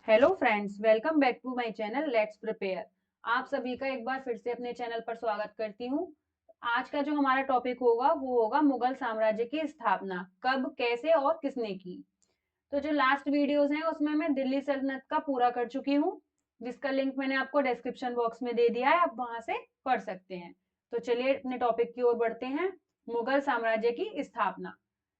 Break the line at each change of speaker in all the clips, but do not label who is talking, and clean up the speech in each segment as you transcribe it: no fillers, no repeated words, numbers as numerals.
Hello friends, welcome back to my channel let's prepare. आप सभी का एक बार फिर से अपने चैनल पर स्वागत करती हूँ। आज का जो हमारा टॉपिक होगा वो होगा मुगल साम्राज्य की स्थापना कब, कैसे और किसने की। तो जो लास्ट वीडियोस हैं उसमें मैं दिल्ली सल्तनत का पूरा कर चुकी हूँ, जिसका लिंक मैंने आपको डिस्क्रिप्शन बॉक्स में दे दिया है, आप वहां से पढ़ सकते हैं। तो चलिए अपने टॉपिक की ओर बढ़ते हैं। मुगल साम्राज्य की स्थापना।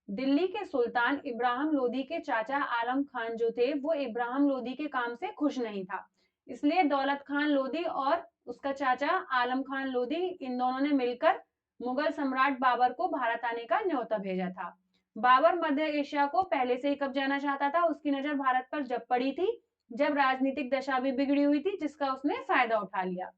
दिल्ली के सुल्तान इब्राहिम लोदी के चाचा आलम खान जो थे वो इब्राहिम लोदी के काम से खुश नहीं था। इसलिए दौलत खान लोदी और उसका चाचा आलम खान लोदी इन दोनों ने मिलकर मुगल सम्राट बाबर को भारत आने का न्योता भेजा था। बाबर मध्य एशिया को पहले से ही कब्जाना चाहता था। उसकी नजर भारत पर जब पड़ी थी, जब राजनीतिक दशा भी बिगड़ी हुई थी, जिसका उसने फायदा उठा लिया।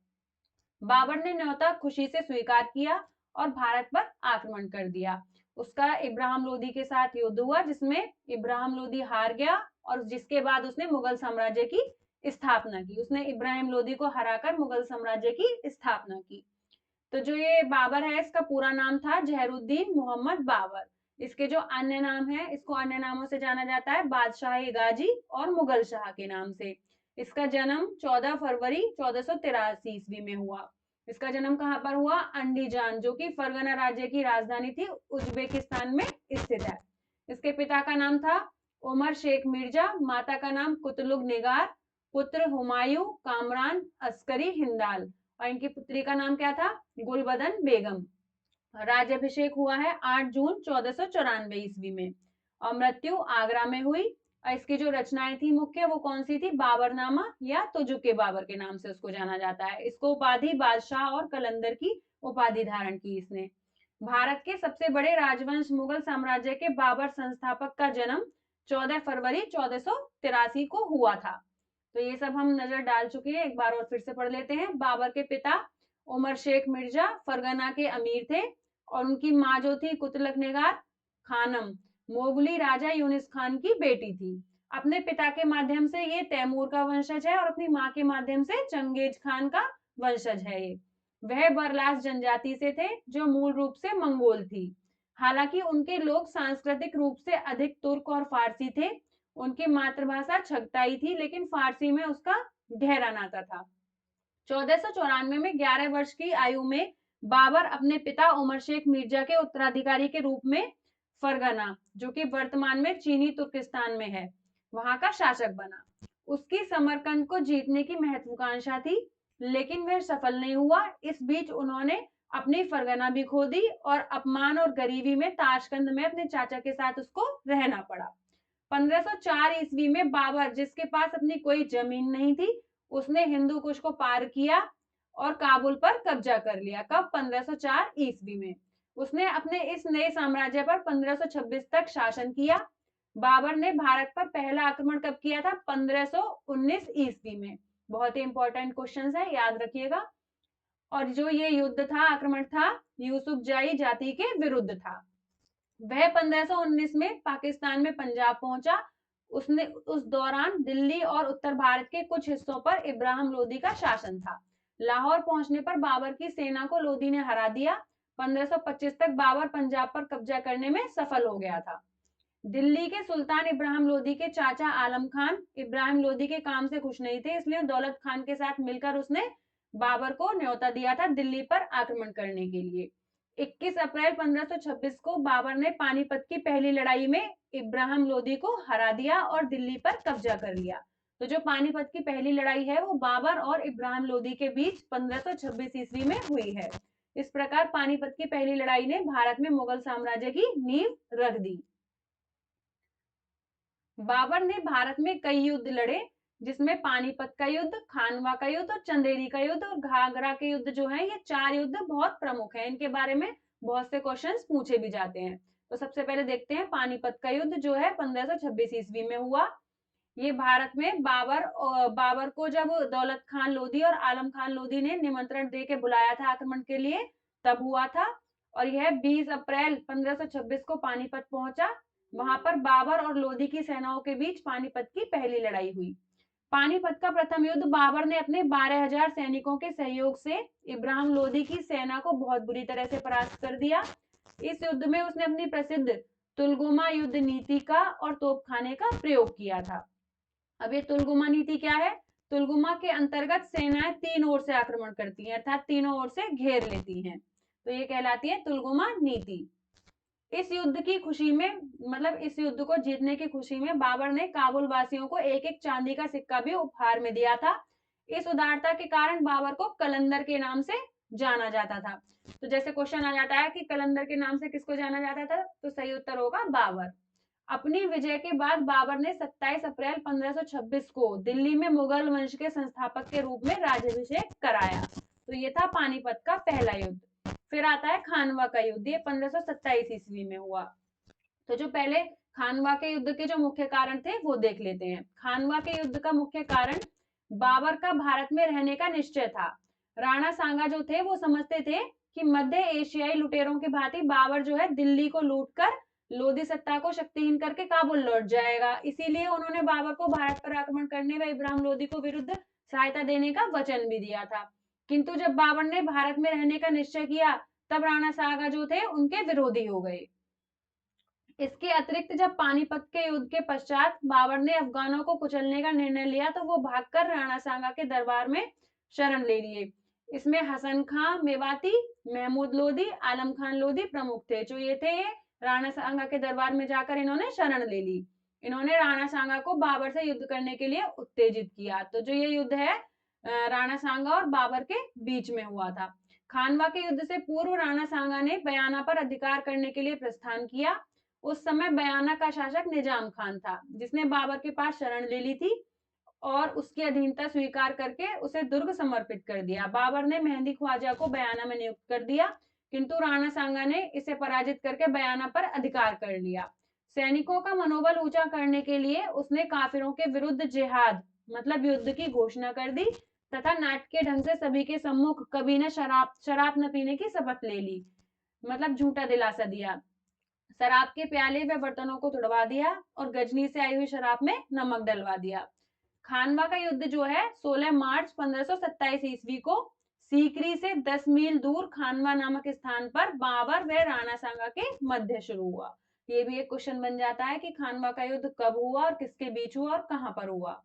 बाबर ने न्योता खुशी से स्वीकार किया और भारत पर आक्रमण कर दिया। उसका इब्राहिम लोदी के साथ युद्ध हुआ, जिसमें इब्राहिम लोदी हार गया और जिसके बाद उसने मुगल साम्राज्य की स्थापना की। उसने इब्राहिम लोदी को हराकर मुगल साम्राज्य की स्थापना की। तो जो ये बाबर है, इसका पूरा नाम था जहरुद्दीन मोहम्मद बाबर। इसके जो अन्य नाम है, इसको अन्य नामों से जाना जाता है बादशाह गाजी और मुगल शाह के नाम से। इसका जन्म 14 फरवरी 1483 ईस्वी में हुआ। इसका जन्म कहाँ पर हुआ? अंडीजान, जो कि फरगना राज्य की राजधानी थी, उज्बेकिस्तान में स्थित है। इसके पिता का नाम था उमर शेख मिर्जा, माता का नाम कुतलुग निगार, पुत्र हुमायूं कामरान अस्करी हिंदाल, और इनकी पुत्री का नाम क्या था? गुलबदन बेगम। राज्यभिषेक हुआ है 8 जून 1494 ईस्वी में और मृत्यु आगरा में हुई। और इसकी जो रचनाएं थी मुख्य, वो कौन सी थी? बाबरनामा या तुजुके बाबर के नाम से उसको जाना जाता है। इसको उपाधि बादशाह और कलंदर की उपाधि धारण की इसने। भारत के सबसे बड़े राजवंश मुगल साम्राज्य के बाबर संस्थापक का जन्म 14 फरवरी 1483 को हुआ था। तो ये सब हम नजर डाल चुके हैं, एक बार और फिर से पढ़ लेते हैं। बाबर के पिता उमर शेख मिर्जा फरगना के अमीर थे और उनकी माँ जो थी कुतलक निगार खानम मोगली राजा यूनिस खान की बेटी थी। अपने पिता के माध्यम से ये तैमूर का वंशज है और अपनी माँ के माध्यम से चंगेज खान का वंशज है। ये वह बरलास जनजाति से थे जो मूल रूप से मंगोल थी। हालांकि उनके लोग सांस्कृतिक रूप से अधिक तुर्क और फारसी थे। उनकी मातृभाषा छगताई थी, लेकिन फारसी में उसका गहरा नाता था। 1494 में 11 वर्ष की आयु में बाबर अपने पिता उमर शेख मिर्जा के उत्तराधिकारी के रूप में फरगना, जो कि वर्तमान में चीनी तुर्किस्तान में है, वहां का शासक बना। उसकी समरकंद को जीतने की महत्वाकांक्षा थी, लेकिन वह सफल नहीं हुआ। इस बीच उन्होंने अपनी फरगना भी खो दी और अपमान और गरीबी में ताशकंद में अपने चाचा के साथ उसको रहना पड़ा। 1504 ईस्वी में बाबर, जिसके पास अपनी कोई जमीन नहीं थी, उसने हिंदू कुश को पार किया और काबुल पर कब्जा कर लिया। कब? 1504 ईस्वी में। उसने अपने इस नए साम्राज्य पर 1526 तक शासन किया। बाबर ने भारत पर पहला आक्रमण कब किया था? 1519 ईस्वी में। बहुत ही इंपॉर्टेंट क्वेश्चन है, याद रखिएगा। और जो ये युद्ध था, आक्रमण था, यूसुफ जाई जाति के विरुद्ध था। वह 1519 में पाकिस्तान में पंजाब पहुंचा। उसने उस दौरान दिल्ली और उत्तर भारत के कुछ हिस्सों पर इब्राहिम लोदी का शासन था। लाहौर पहुंचने पर बाबर की सेना को लोदी ने हरा दिया। 1525 तक बाबर पंजाब पर कब्जा करने में सफल हो गया था। दिल्ली के सुल्तान इब्राहिम लोदी के चाचा आलम खान इब्राहिम लोदी के काम से खुश नहीं थे, इसलिए दौलत खान के साथ मिलकर उसने बाबर को न्योता दिया था दिल्ली पर आक्रमण करने के लिए। 21 अप्रैल 1526 को बाबर ने पानीपत की पहली लड़ाई में इब्राहिम लोदी को हरा दिया और दिल्ली पर कब्जा कर लिया। तो जो पानीपत की पहली लड़ाई है वो बाबर और इब्राहिम लोदी के बीच 1526 ईस्वी में हुई है। इस प्रकार पानीपत की पहली लड़ाई ने भारत में मुगल साम्राज्य की नींव रख दी। बाबर ने भारत में कई युद्ध लड़े, जिसमें पानीपत का युद्ध, खानवा का युद्ध और चंदेरी का युद्ध और घाघरा के युद्ध जो है, ये 4 युद्ध बहुत प्रमुख हैं। इनके बारे में बहुत से क्वेश्चंस पूछे भी जाते हैं। तो सबसे पहले देखते हैं पानीपत का युद्ध जो है 1526 ईस्वी में हुआ। ये भारत में बाबर को जब दौलत खान लोदी और आलम खान लोदी ने निमंत्रण दे के बुलाया था आक्रमण के लिए, तब हुआ था। और यह 20 अप्रैल 1526 को पानीपत पहुंचा। वहां पर बाबर और लोदी की सेनाओं के बीच पानीपत की पहली लड़ाई हुई। पानीपत का प्रथम युद्ध बाबर ने अपने 12,000 सैनिकों के सहयोग से इब्राहिम लोदी की सेना को बहुत बुरी तरह से परास्त कर दिया। इस युद्ध में उसने अपनी प्रसिद्ध तुलगुमा युद्ध नीति का और तोपखाने का प्रयोग किया था। अब ये तुलगुमा नीति क्या है? तुलगुमा के अंतर्गत सेनाएं तीन ओर से आक्रमण करती हैं, अर्थात तीनों ओर से घेर लेती हैं, तो ये कहलाती है तुलगुमा नीति। इस युद्ध की खुशी में, मतलब इस युद्ध को जीतने की खुशी में बाबर ने काबुल वासियों को एक एक चांदी का सिक्का भी उपहार में दिया था। इस उदारता के कारण बाबर को कलंदर के नाम से जाना जाता था। तो जैसे क्वेश्चन आ जाता है कि कलंदर के नाम से किसको जाना जाता था, तो सही उत्तर होगा बाबर। अपनी विजय के बाद बाबर ने 27 अप्रैल 1526 को दिल्ली में मुगल वंश के संस्थापक के रूप में राज्याभिषेक कराया। तो ये था पानीपत का पहला युद्ध। फिर आता है खानवा का युद्ध, ये 1527 ईस्वी में हुआ। तो जो पहले खानवा के युद्ध के जो मुख्य कारण थे वो देख लेते हैं। खानवा के युद्ध का मुख्य कारण बाबर का भारत में रहने का निश्चय था। राणा सांगा जो थे वो समझते थे कि मध्य एशियाई लुटेरों की भांति बाबर जो है दिल्ली को लूटकर लोधी सत्ता को शक्तिहीन करके काबुल लौट जाएगा, इसीलिए उन्होंने बाबर को भारत पर आक्रमण करने व इब्राहिम लोधी को विरुद्ध सहायता देने का वचन भी दिया था। किंतु जब बाबर ने भारत में रहने का निश्चय किया तब राणा सांगा जो थे उनके विरोधी हो गए। इसके अतिरिक्त जब पानीपत के युद्ध के पश्चात बाबर ने अफगानों को कुचलने का निर्णय लिया तो वो भागकर राणा सांगा के दरबार में शरण ले लिए। इसमें हसन खां मेवाती, महमूद लोधी, आलम खान लोधी प्रमुख थे। जो ये थे, ये राणा सांगा के दरबार में जाकर इन्होंने शरण ले ली। इन्होंने राणा सांगा को बाबर से युद्ध करने के लिए उत्तेजित किया। तो जो ये युद्ध है राणा सांगा और बाबर के बीच में हुआ था। खानवा के युद्ध से पूर्व राणा सांगा ने बयाना पर अधिकार करने के लिए प्रस्थान किया। उस समय बयाना का शासक निजाम खान था, जिसने बाबर के पास शरण ले ली थी और उसकी अधीनता स्वीकार करके उसे दुर्ग समर्पित कर दिया। बाबर ने मेहंदी ख्वाजा को बयाना में नियुक्त कर दिया, किंतु राणा सांगा ने इसे पराजित करके बयाना पर अधिकार कर लिया। सैनिकों का मनोबल ऊंचा करने के लिए उसने काफिरों के विरुद्ध जिहाद मतलब युद्ध की घोषणा कर दी तथा नाटकीय ढंग से सभी के सम्मुख कभी न शराब न पीने की शपथ ले ली, मतलब झूठा दिलासा दिया। शराब के प्याले व बर्तनों को तुड़वा दिया और गजनी से आई हुई शराब में नमक डलवा दिया। खानवा का युद्ध जो है 16 मार्च 1527 ईस्वी को सीकरी से 10 मील दूर खानवा नामक स्थान पर बाबर व राणा सांगा के मध्य शुरू हुआ। ये भी एक क्वेश्चन बन जाता है कि खानवा का युद्ध कब हुआ और किसके बीच हुआ और कहां पर हुआ।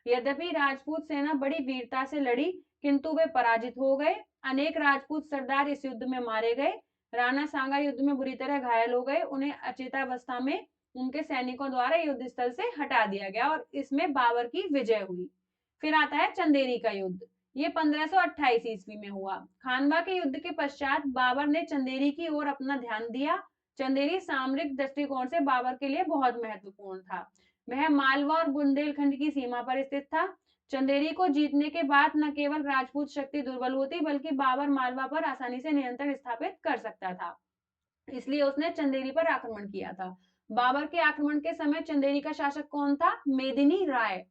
यद्यपि राजपूत सेना बड़ी वीरता से लड़ी, किंतु वे पराजित हो गए। अनेक राजपूत सरदार इस युद्ध में मारे गए। राणा सांगा युद्ध में बुरी तरह घायल हो गए। उन्हें अचेतावस्था में उनके सैनिकों द्वारा युद्ध स्थल से हटा दिया गया और इसमें बाबर की विजय हुई। फिर आता है चंदेरी का युद्ध, ये 1528 ईस्वी में हुआ। खानवा के युद्ध के पश्चात बाबर ने चंदेरी की ओर अपना ध्यान दिया। चंदेरी सामरिक दृष्टिकोण से बाबर के लिए बहुत महत्वपूर्ण था। वह मालवा और बुंदेलखंड की सीमा पर स्थित था। चंदेरी को जीतने के बाद न केवल राजपूत शक्ति दुर्बल होती बल्कि बाबर मालवा पर आसानी से नियंत्रण स्थापित कर सकता था, इसलिए उसने चंदेरी पर आक्रमण किया था। बाबर के आक्रमण के समय चंदेरी का शासक कौन था? मेदिनी राय।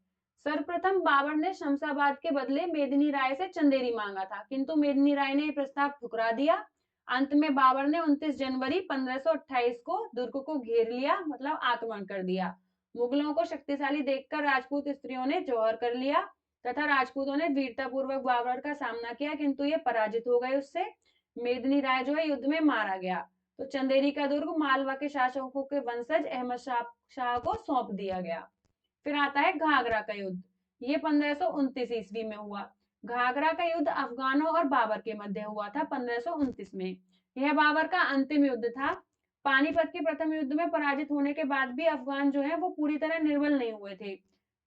सर्वप्रथम बाबर ने शमशाबाद के बदले मेदिनी राय से चंदेरी मांगा था, किंतु मेदिनी राय ने प्रस्ताव ठुकरा दिया। अंत में बाबर ने 29 जनवरी 1528 को दुर्ग को घेर लिया, मतलब आक्रमण कर दिया। मुगलों को शक्तिशाली देखकर राजपूत स्त्रियों ने जौहर कर लिया तथा राजपूतों ने वीरतापूर्वक बाबर का सामना किया, किंतु ये पराजित हो गए उससे। मेदिनी राय जो है युद्ध में मारा गया। तो चंदेरी का दुर्ग मालवा के शासकों के वंशज अहमद शाह को सौंप दिया गया। फिर आता है घाघरा का युद्ध, ये 1529 ईस्वी में हुआ। घाघरा का युद्ध अफगानों और बाबर के मध्य हुआ था 1529 में। यह बाबर का अंतिम युद्ध था। पानीपत के प्रथम युद्ध में पराजित होने के बाद भी अफगान जो है वो पूरी तरह निर्बल नहीं हुए थे।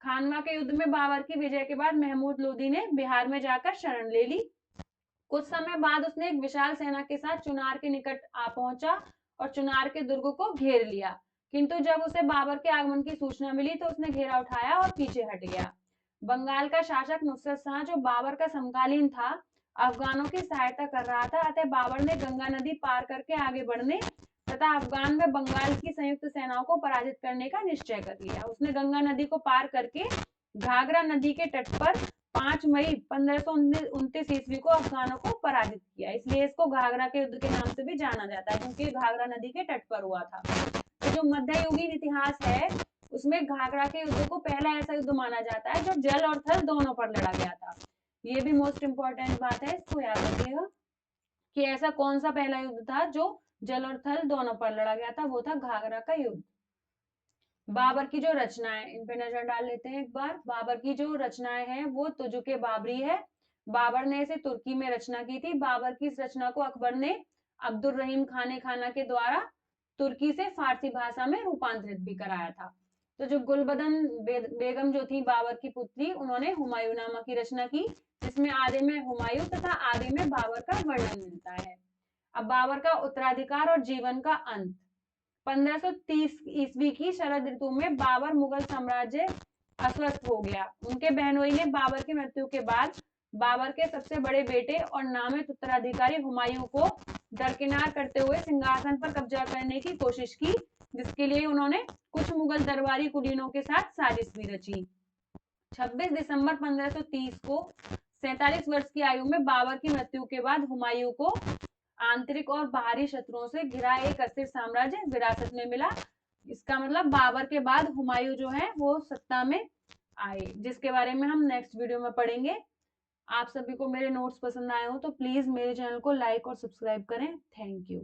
खानवा के युद्ध में बाबर की विजय के बाद महमूद लोधी ने बिहार में जाकर शरण ले ली। कुछ समय बाद उसने एक विशाल सेना के साथ चुनार के निकट आ पहुंचा और चुनार के दुर्ग को घेर लिया, किंतु जब उसे बाबर के आगमन की सूचना मिली तो उसने घेरा उठाया और पीछे हट गया। बंगाल का शासक नुसरत शाह जो बाबर का समकालीन था, अफगानों की सहायता कर रहा था, अतः बाबर ने गंगा नदी पार करके आगे बढ़ने तथा अफगान व बंगाल की संयुक्त सेनाओं को पराजित करने का निश्चय कर लिया। उसने गंगा नदी को पार करके घाघरा नदी के तट पर 5 मई 1529 ईस्वी को अफगानों को पराजित किया, इसलिए इसको घाघरा के युद्ध के नाम से भी जाना जाता है, क्योंकि घाघरा नदी के तट पर हुआ था। तो जो मध्ययुगीन इतिहास है उसमें घाघरा के युद्ध को पहला ऐसा युद्ध माना जाता है जो जल और थल दोनों पर लड़ा गया था। ये भी मोस्ट इंपॉर्टेंट बात है, इसको याद रखिएगा कि ऐसा कौन सा पहला युद्ध था जो जल और थल दोनों पर लड़ा गया था, वो था घाघरा का युद्ध। बाबर की जो रचनाएं, इन पे नजर डाल लेते हैं एक बार। बाबर की जो रचनाएं हैं वो तुजुके बाबरी है। बाबर ने इसे तुर्की में रचना की थी। बाबर की इस रचना को अकबर ने अब्दुल रहीम खाने खाना के द्वारा तुर्की से फारसी भाषा में रूपांतरित भी कराया था। तो जो गुलबदन बेगम जो थी बाबर की पुत्री, उन्होंने हुमायूंनामा की रचना की, जिसमें आधे में हुमायूं तथा आधे में बाबर का वर्णन मिलता है। अब बाबर का उत्तराधिकार और जीवन का अंत। 1530 ईस्वी की शरद ऋतु में बाबर मुगल साम्राज्य अस्वस्थ हो गया। उनके बहनोई ने बाबर की मृत्यु के बाद बाबर के सबसे बड़े बेटे और नामित उत्तराधिकारी हुमायूं को दरकिनार करते हुए सिंहासन पर कब्जा करने की कोशिश की, जिसके लिए उन्होंने कुछ मुगल दरबारी कुलीनों के साथ साजिश भी रची। 26 दिसंबर 1530 को 47 वर्ष की आयु में बाबर की मृत्यु के बाद हुमायूं को आंतरिक और बाहरी शत्रुओं से घिरा एक अस्थिर साम्राज्य विरासत में मिला। इसका मतलब बाबर के बाद हुमायूं जो है वो सत्ता में आए, जिसके बारे में हम नेक्स्ट वीडियो में पढ़ेंगे। आप सभी को मेरे नोट्स पसंद आए हो तो प्लीज मेरे चैनल को लाइक और सब्सक्राइब करें। Thank you.